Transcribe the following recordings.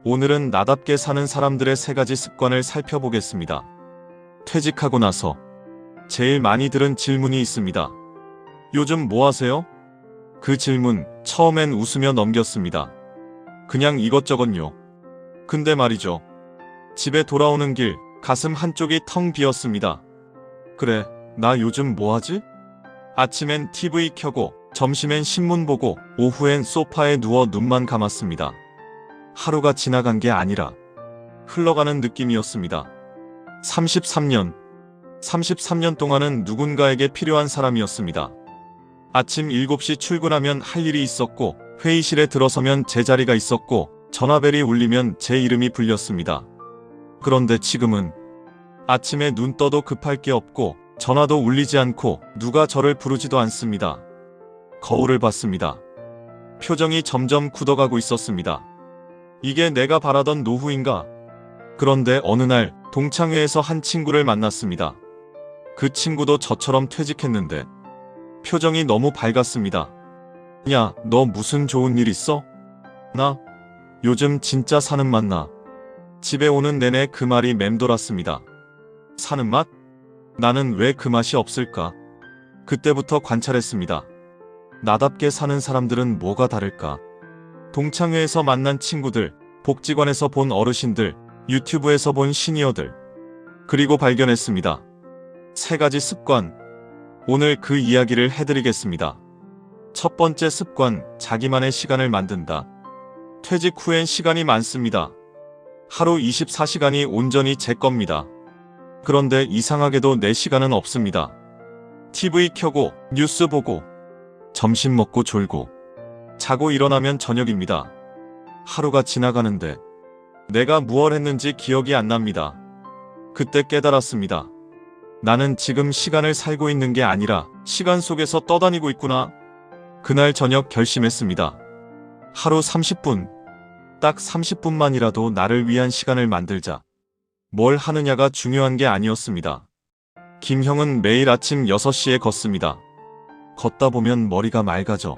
오늘은 나답게 사는 사람들의 3가지 습관을 살펴보겠습니다. 퇴직하고 나서 제일 많이 들은 질문이 있습니다. 요즘 뭐 하세요? 그 질문 처음엔 웃으며 넘겼습니다. 그냥 이것저것요. 근데 말이죠. 집에 돌아오는 길 가슴 한쪽이 텅 비었습니다. 그래, 나 요즘 뭐 하지? 아침엔 TV 켜고 점심엔 신문 보고 오후엔 소파에 누워 눈만 감았습니다. 하루가 지나간 게 아니라 흘러가는 느낌이었습니다. 33년 동안은 누군가에게 필요한 사람이었습니다. 아침 7시 출근하면 할 일이 있었고, 회의실에 들어서면 제 자리가 있었고, 전화벨이 울리면 제 이름이 불렸습니다. 그런데 지금은 아침에 눈 떠도 급할 게 없고, 전화도 울리지 않고 누가 저를 부르지도 않습니다. 거울을 봤습니다. 표정이 점점 굳어가고 있었습니다. 이게 내가 바라던 노후인가? 그런데 어느 날 동창회에서 한 친구를 만났습니다. 그 친구도 저처럼 퇴직했는데 표정이 너무 밝았습니다. 야, 너 무슨 좋은 일 있어? 나? 요즘 진짜 사는 맛 나. 집에 오는 내내 그 말이 맴돌았습니다. 사는 맛? 나는 왜 그 맛이 없을까? 그때부터 관찰했습니다. 나답게 사는 사람들은 뭐가 다를까? 동창회에서 만난 친구들, 복지관에서 본 어르신들, 유튜브에서 본 시니어들. 그리고 발견했습니다. 3가지 습관. 오늘 그 이야기를 해드리겠습니다. 첫 번째 습관, 자기만의 시간을 만든다. 퇴직 후엔 시간이 많습니다. 하루 24시간이 온전히 제 겁니다. 그런데 이상하게도 내 시간은 없습니다. TV 켜고, 뉴스 보고, 점심 먹고 졸고, 자고 일어나면 저녁입니다. 하루가 지나가는데 내가 무얼 했는지 기억이 안 납니다. 그때 깨달았습니다. 나는 지금 시간을 살고 있는 게 아니라 시간 속에서 떠다니고 있구나. 그날 저녁 결심했습니다. 하루 30분, 딱 30분만이라도 나를 위한 시간을 만들자. 뭘 하느냐가 중요한 게 아니었습니다. 김형은 매일 아침 6시에 걷습니다. 걷다 보면 머리가 맑아져.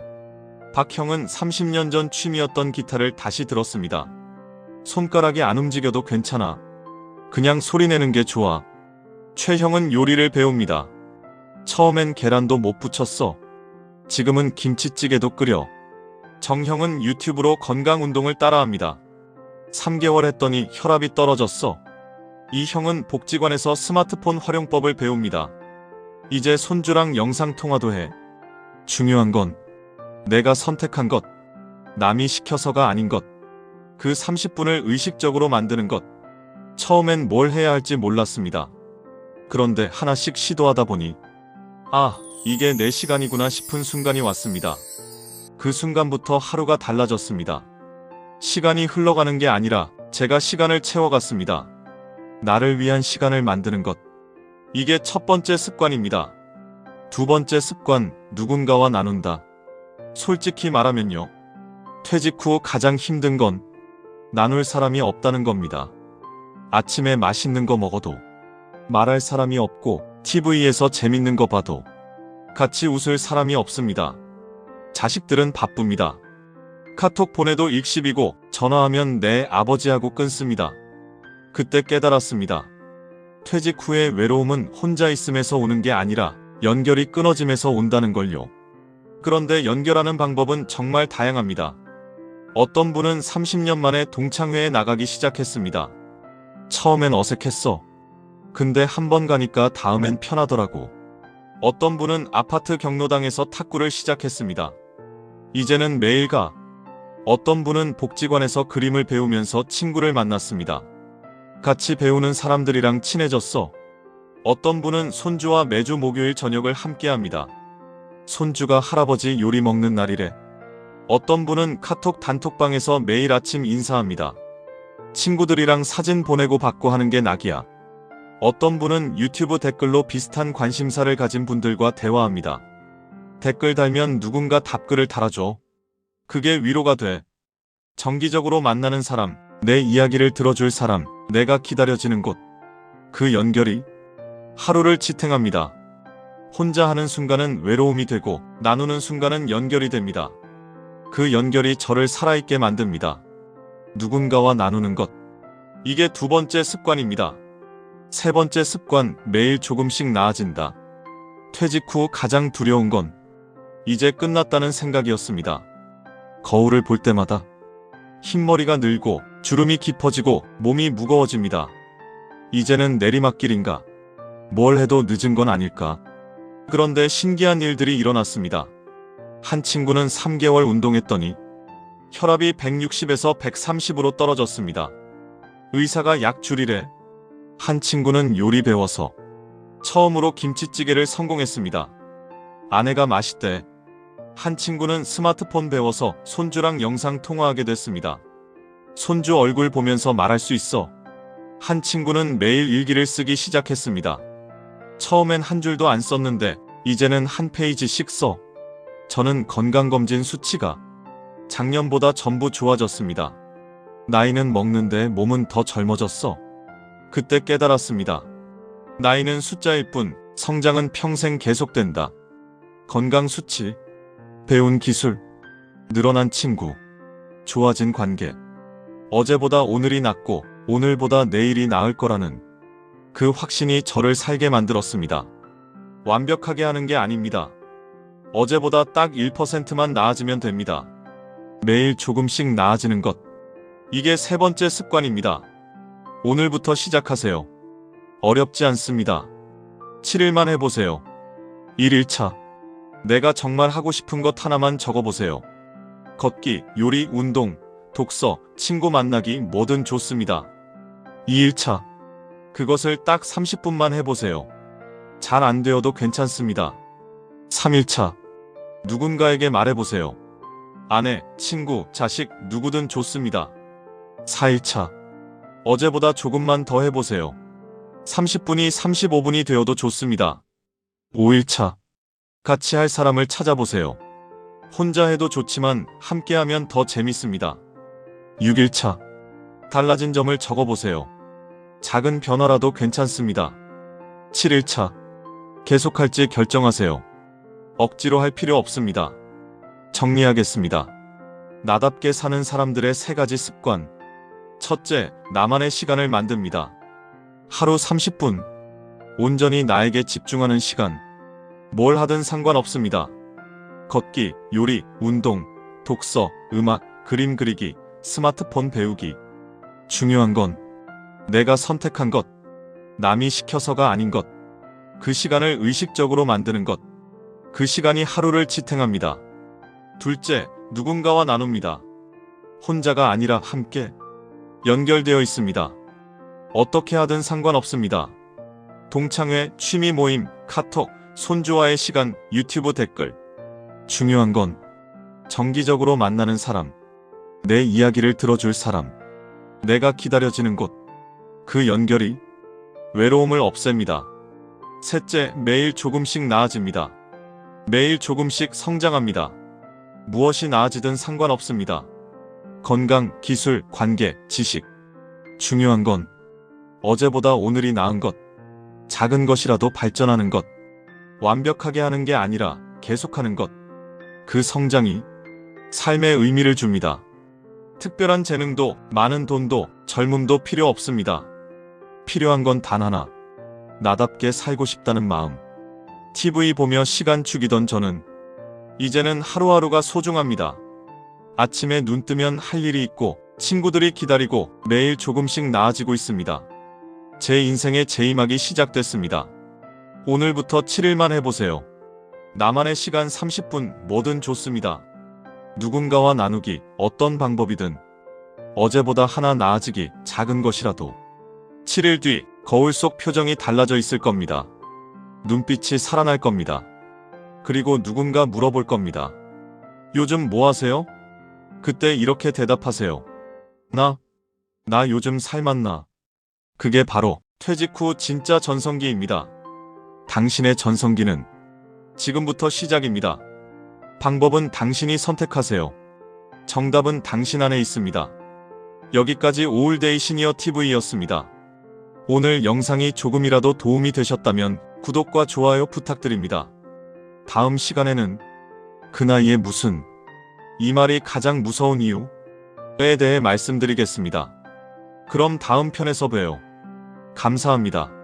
박형은 30년 전 취미였던 기타를 다시 들었습니다. 손가락이 안 움직여도 괜찮아. 그냥 소리내는 게 좋아. 최형은 요리를 배웁니다. 처음엔 계란도 못 부쳤어. 지금은 김치찌개도 끓여. 정형은 유튜브로 건강 운동을 따라합니다. 3개월 했더니 혈압이 떨어졌어. 이 형은 복지관에서 스마트폰 활용법을 배웁니다. 이제 손주랑 영상통화도 해. 중요한 건 내가 선택한 것, 남이 시켜서가 아닌 것, 그 30분을 의식적으로 만드는 것. 처음엔 뭘 해야 할지 몰랐습니다. 그런데 하나씩 시도하다 보니 아, 이게 내 시간이구나 싶은 순간이 왔습니다. 그 순간부터 하루가 달라졌습니다. 시간이 흘러가는 게 아니라 제가 시간을 채워갔습니다. 나를 위한 시간을 만드는 것. 이게 첫 번째 습관입니다. 두 번째 습관, 누군가와 나눈다. 솔직히 말하면요. 퇴직 후 가장 힘든 건 나눌 사람이 없다는 겁니다. 아침에 맛있는 거 먹어도, 말할 사람이 없고, TV에서 재밌는 거 봐도 같이 웃을 사람이 없습니다. 자식들은 바쁩니다. 카톡 보내도 일십이고 전화하면 내 아버지하고 끊습니다. 그때 깨달았습니다. 퇴직 후의 외로움은 혼자 있음에서 오는 게 아니라 연결이 끊어짐에서 온다는 걸요. 그런데 연결하는 방법은 정말 다양합니다. 어떤 분은 30년 만에 동창회에 나가기 시작했습니다. 처음엔 어색했어. 근데 한 번 가니까 다음엔 편하더라고. 어떤 분은 아파트 경로당에서 탁구를 시작했습니다. 이제는 매일 가. 어떤 분은 복지관에서 그림을 배우면서 친구를 만났습니다. 같이 배우는 사람들이랑 친해졌어. 어떤 분은 손주와 매주 목요일 저녁을 함께합니다. 손주가 할아버지 요리 먹는 날이래. 어떤 분은 카톡 단톡방에서 매일 아침 인사합니다. 친구들이랑 사진 보내고 받고 하는 게 낙이야. 어떤 분은 유튜브 댓글로 비슷한 관심사를 가진 분들과 대화합니다. 댓글 달면 누군가 답글을 달아줘. 그게 위로가 돼. 정기적으로 만나는 사람, 내 이야기를 들어줄 사람, 내가 기다려지는 곳. 그 연결이 하루를 지탱합니다. 혼자 하는 순간은 외로움이 되고 나누는 순간은 연결이 됩니다. 그 연결이 저를 살아있게 만듭니다. 누군가와 나누는 것. 이게 두 번째 습관입니다. 세 번째 습관, 매일 조금씩 나아진다. 퇴직 후 가장 두려운 건 이제 끝났다는 생각이었습니다. 거울을 볼 때마다 흰머리가 늘고 주름이 깊어지고 몸이 무거워집니다. 이제는 내리막길인가? 뭘 해도 늦은 건 아닐까? 그런데 신기한 일들이 일어났습니다. 한 친구는 3개월 운동했더니 혈압이 160에서 130으로 떨어졌습니다. 의사가 약 줄이래. 한 친구는 요리 배워서 처음으로 김치찌개를 성공했습니다. 아내가 맛있대. 한 친구는 스마트폰 배워서 손주랑 영상 통화하게 됐습니다. 손주 얼굴 보면서 말할 수 있어. 한 친구는 매일 일기를 쓰기 시작했습니다. 처음엔 한 줄도 안 썼는데 이제는 한 페이지씩 써. 저는 건강검진 수치가 작년보다 전부 좋아졌습니다. 나이는 먹는데 몸은 더 젊어졌어. 그때 깨달았습니다. 나이는 숫자일 뿐 성장은 평생 계속된다. 건강 수치, 배운 기술, 늘어난 친구, 좋아진 관계. 어제보다 오늘이 낫고 오늘보다 내일이 나을 거라는 그 확신이 저를 살게 만들었습니다. 완벽하게 하는 게 아닙니다. 어제보다 딱 1%만 나아지면 됩니다. 매일 조금씩 나아지는 것. 이게 세 번째 습관입니다. 오늘부터 시작하세요. 어렵지 않습니다. 7일만 해보세요. 1일차. 내가 정말 하고 싶은 것 하나만 적어보세요. 걷기, 요리, 운동, 독서, 친구 만나기 뭐든 좋습니다. 2일차. 그것을 딱 30분만 해보세요. 잘 안 되어도 괜찮습니다. 3일차. 누군가에게 말해보세요. 아내, 친구, 자식, 누구든 좋습니다. 4일차. 어제보다 조금만 더 해보세요. 30분이 35분이 되어도 좋습니다. 5일차. 같이 할 사람을 찾아보세요. 혼자 해도 좋지만 함께하면 더 재밌습니다. 6일차. 달라진 점을 적어보세요. 작은 변화라도 괜찮습니다. 7일차. 계속할지 결정하세요. 억지로 할 필요 없습니다. 정리하겠습니다. 나답게 사는 사람들의 3가지 습관. 첫째, 나만의 시간을 만듭니다. 하루 30분. 온전히 나에게 집중하는 시간. 뭘 하든 상관없습니다. 걷기, 요리, 운동, 독서, 음악, 그림 그리기, 스마트폰 배우기. 중요한 건 내가 선택한 것, 남이 시켜서가 아닌 것. 그 시간을 의식적으로 만드는 것. 그 시간이 하루를 지탱합니다. 둘째, 누군가와 나눕니다. 혼자가 아니라 함께 연결되어 있습니다. 어떻게 하든 상관없습니다. 동창회, 취미 모임, 카톡, 손주와의 시간, 유튜브 댓글. 중요한 건 정기적으로 만나는 사람, 내 이야기를 들어줄 사람, 내가 기다려지는 곳. 그 연결이 외로움을 없앱니다. 셋째, 매일 조금씩 나아집니다. 매일 조금씩 성장합니다. 무엇이 나아지든 상관없습니다. 건강, 기술, 관계, 지식. 중요한 건 어제보다 오늘이 나은 것, 작은 것이라도 발전하는 것. 완벽하게 하는 게 아니라 계속하는 것. 그 성장이 삶에 의미를 줍니다. 특별한 재능도, 많은 돈도, 젊음도 필요 없습니다. 필요한 건 단 하나. 나답게 살고 싶다는 마음. TV 보며 시간 죽이던 저는 이제는 하루하루가 소중합니다. 아침에 눈 뜨면 할 일이 있고 친구들이 기다리고 매일 조금씩 나아지고 있습니다. 제 인생의 재임하기 시작됐습니다. 오늘부터 7일만 해보세요. 나만의 시간 30분 뭐든 좋습니다. 누군가와 나누기, 어떤 방법이든. 어제보다 하나 나아지기, 작은 것이라도. 7일 뒤 거울 속 표정이 달라져 있을 겁니다. 눈빛이 살아날 겁니다. 그리고 누군가 물어볼 겁니다. 요즘 뭐 하세요? 그때 이렇게 대답하세요. 나 요즘 살맛나. 그게 바로 퇴직 후 진짜 전성기입니다. 당신의 전성기는 지금부터 시작입니다. 방법은 당신이 선택하세요. 정답은 당신 안에 있습니다. 여기까지 오울데이 시니어 TV였습니다. 오늘 영상이 조금이라도 도움이 되셨다면 구독과 좋아요 부탁드립니다. 다음 시간에는 그 나이에 무슨, 이 말이 가장 무서운 이유? 대해 말씀드리겠습니다. 그럼 다음 편에서 봬요. 감사합니다.